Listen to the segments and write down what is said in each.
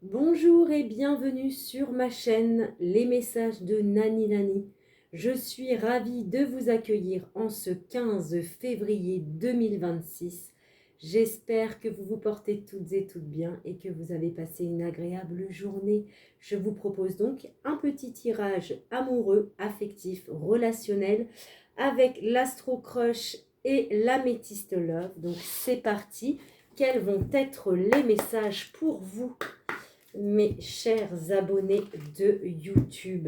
Bonjour et bienvenue sur ma chaîne Les Messages de Nani Nani. Je suis ravie de vous accueillir en ce 15 février 2026. J'espère que vous vous portez toutes et toutes bien et que vous avez passé une agréable journée. Je vous propose donc un petit tirage amoureux, affectif, relationnel avec l'Astro Crush et l'Améthyste Love. Donc c'est parti. Quels vont être les messages pour vous, mes chers abonnés de YouTube?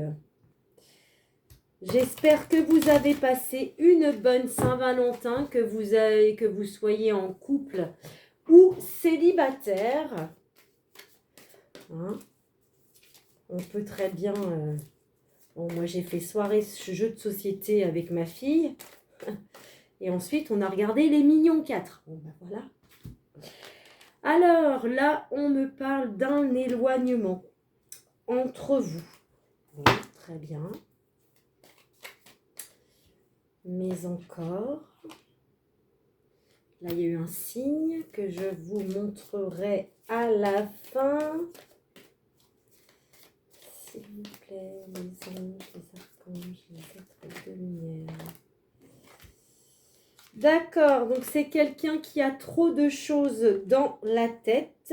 J'espère que vous avez passé une bonne Saint-Valentin, que vous soyez en couple ou célibataire. Hein, on peut très bien... Bon, moi, j'ai fait soirée jeu de société avec ma fille. Et ensuite, on a regardé Les Mignons 4. Bon, ben voilà. Alors, là, on me parle d'un éloignement entre vous. Bon, très bien. Mais encore, là il y a eu un signe que je vous montrerai à la fin. S'il vous plaît, les anges, les archanges, les êtres de lumière. D'accord, donc c'est quelqu'un qui a trop de choses dans la tête.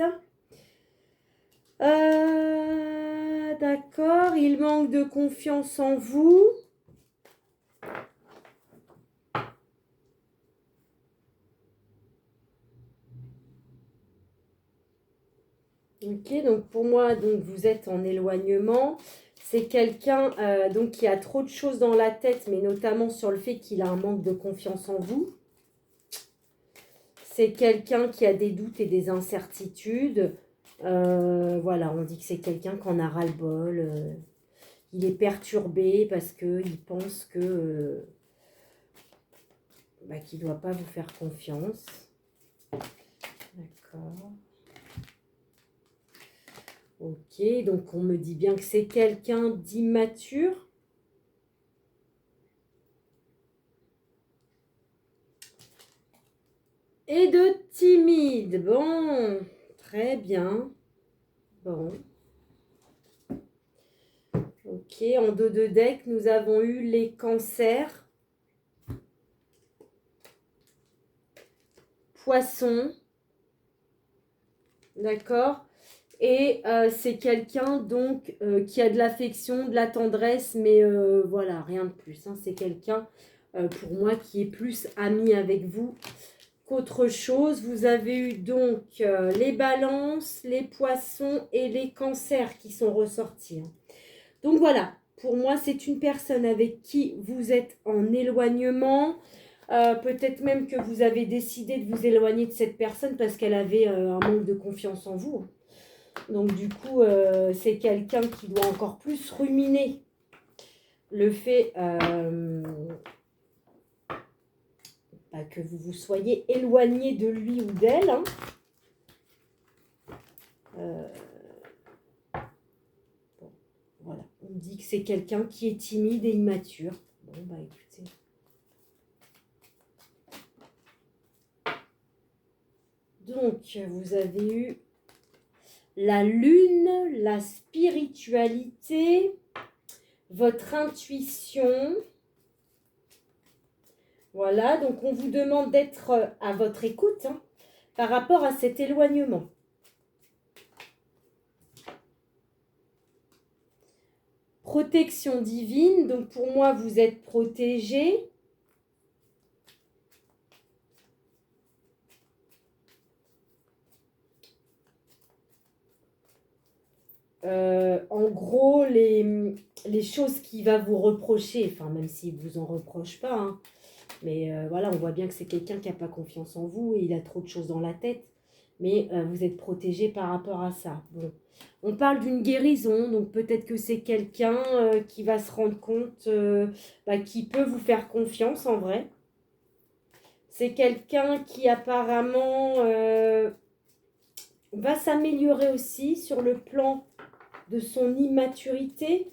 D'accord, il manque de confiance en vous. Ok, donc pour moi, donc vous êtes en éloignement. C'est quelqu'un donc qui a trop de choses dans la tête, mais notamment sur le fait qu'il a un manque de confiance en vous. C'est quelqu'un qui a des doutes et des incertitudes. Voilà, on dit que c'est quelqu'un qui en a ras-le-bol. Il est perturbé parce qu'il pense que qu'il ne doit pas vous faire confiance. D'accord. Ok, donc on me dit bien que c'est quelqu'un d'immature. Et de timide. Bon, très bien. Bon. Ok, en dos de deck, nous avons eu les cancers. Poisson. D'accord. Et c'est quelqu'un donc qui a de l'affection, de la tendresse, mais voilà, rien de plus. Hein. C'est quelqu'un, pour moi, qui est plus ami avec vous qu'autre chose. Vous avez eu donc les balances, les poissons et les cancers qui sont ressortis. Hein. Donc voilà, pour moi, c'est une personne avec qui vous êtes en éloignement. Peut-être même que vous avez décidé de vous éloigner de cette personne parce qu'elle avait un manque de confiance en vous. Donc du coup, c'est quelqu'un qui doit encore plus ruminer le fait que vous vous soyez éloigné de lui ou d'elle. Hein. Bon, voilà, on me dit que c'est quelqu'un qui est timide et immature. Bon, bah écoutez. Donc, vous avez eu la lune, la spiritualité, votre intuition. Voilà, donc on vous demande d'être à votre écoute hein, par rapport à cet éloignement. Protection divine, donc pour moi, vous êtes protégé. En gros, les choses qu'il va vous reprocher, enfin même s'il ne vous en reproche pas, hein, mais voilà, on voit bien que c'est quelqu'un qui n'a pas confiance en vous et il a trop de choses dans la tête. Mais vous êtes protégé par rapport à ça. Bon. On parle d'une guérison, donc peut-être que c'est quelqu'un qui va se rendre compte qui peut vous faire confiance en vrai. C'est quelqu'un qui apparemment va s'améliorer aussi sur le plan de son immaturité.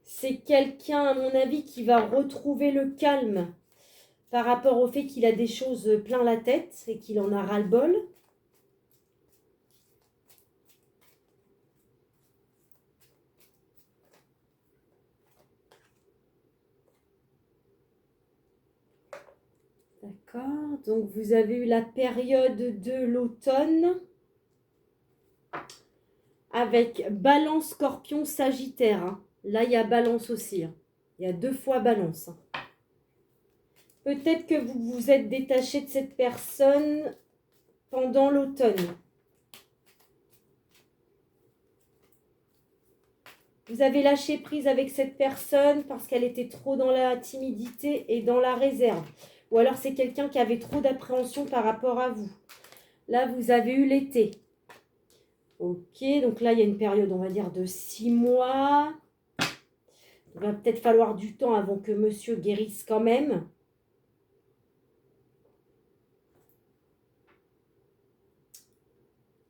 C'est quelqu'un, à mon avis, qui va retrouver le calme par rapport au fait qu'il a des choses plein la tête et qu'il en a ras-le-bol. D'accord. Donc, vous avez eu la période de l'automne avec Balance, Scorpion, Sagittaire. Hein. Là, il y a Balance aussi. Hein. Il y a 2 fois Balance. Hein. Peut-être que vous vous êtes détaché de cette personne pendant l'automne. Vous avez lâché prise avec cette personne parce qu'elle était trop dans la timidité et dans la réserve. Ou alors c'est quelqu'un qui avait trop d'appréhension par rapport à vous. Là, vous avez eu l'été. Ok, donc là, il y a une période, on va dire, de 6 mois. Il va peut-être falloir du temps avant que monsieur guérisse quand même.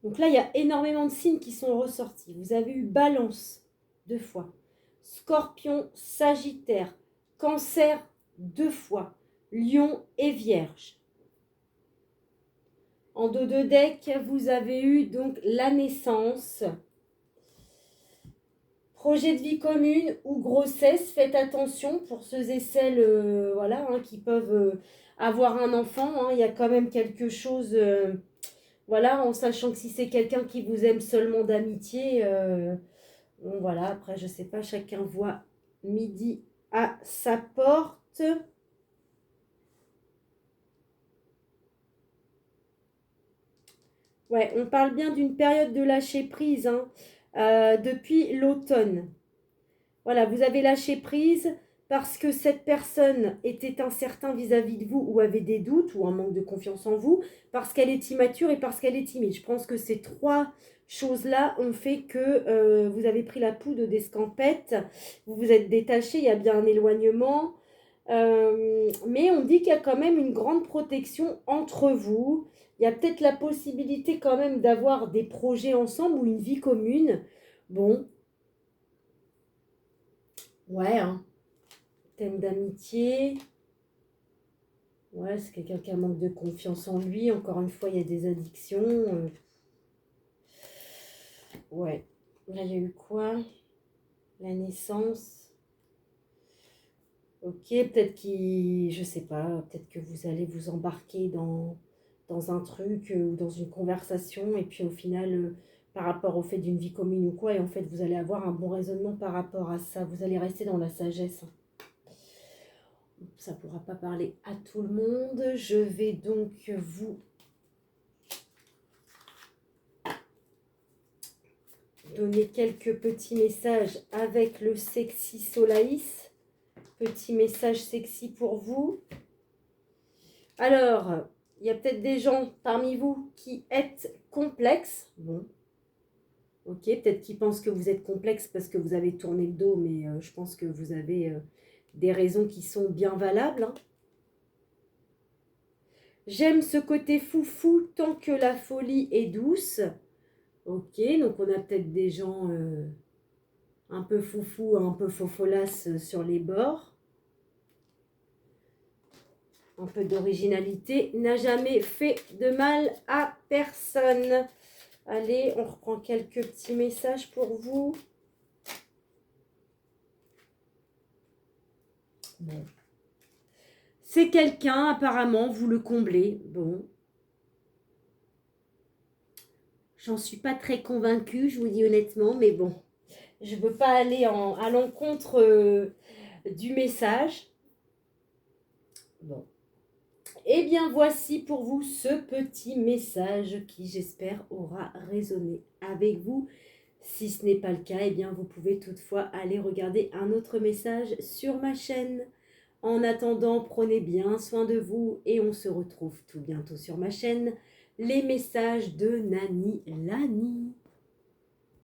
Donc là, il y a énormément de signes qui sont ressortis. Vous avez eu Balance 2 fois. Scorpion, Sagittaire, Cancer 2 fois. Lion et Vierge. En dos de deck, vous avez eu donc la naissance, projet de vie commune ou grossesse. Faites attention pour ceux et celles voilà, hein, qui peuvent avoir un enfant. Hein. Il y a quand même quelque chose, voilà, en sachant que si c'est quelqu'un qui vous aime seulement d'amitié, bon, voilà, après je sais pas, chacun voit midi à sa porte. Ouais, on parle bien d'une période de lâcher prise hein, depuis l'automne. Voilà, vous avez lâché prise parce que cette personne était incertaine vis-à-vis de vous ou avait des doutes ou un manque de confiance en vous, parce qu'elle est immature et parce qu'elle est timide. Je pense que ces 3 choses-là ont fait que vous avez pris la poudre d'escampette, vous vous êtes détaché, il y a bien un éloignement. Mais on dit qu'il y a quand même une grande protection entre vous. Il y a peut-être la possibilité quand même d'avoir des projets ensemble ou une vie commune. Bon, ouais, hein. Thème d'amitié. Ouais, c'est quelqu'un qui a manque de confiance en lui. Encore une fois, il y a des addictions. Ouais. Là, il y a eu quoi? La naissance. Ok, peut-être qu'il... Je sais pas. Peut-être que vous allez vous embarquer dans un truc ou dans une conversation. Et puis au final, par rapport au fait d'une vie commune ou quoi, et en fait, vous allez avoir un bon raisonnement par rapport à ça. Vous allez rester dans la sagesse. Ça ne pourra pas parler à tout le monde. Je vais donc vous donner quelques petits messages avec le Sexy Solaïs. Petit message sexy pour vous. Alors, il y a peut-être des gens parmi vous qui êtes complexes. Bon, ok, peut-être qu'ils pensent que vous êtes complexe parce que vous avez tourné le dos, mais je pense que vous avez des raisons qui sont bien valables. Hein. J'aime ce côté foufou tant que la folie est douce. Ok, donc on a peut-être des gens un peu foufou, un peu fofolas sur les bords. Un peu d'originalité n'a jamais fait de mal à personne. Allez, on reprend quelques petits messages pour vous. Bon. C'est quelqu'un, apparemment, vous le comblez. Bon. J'en suis pas très convaincue, je vous dis honnêtement, mais bon. Je ne veux pas aller à l'encontre du message. Bon. Eh bien, voici pour vous ce petit message qui, j'espère, aura résonné avec vous. Si ce n'est pas le cas, eh bien, vous pouvez toutefois aller regarder un autre message sur ma chaîne. En attendant, prenez bien soin de vous et on se retrouve tout bientôt sur ma chaîne. Les messages de Nani Lani.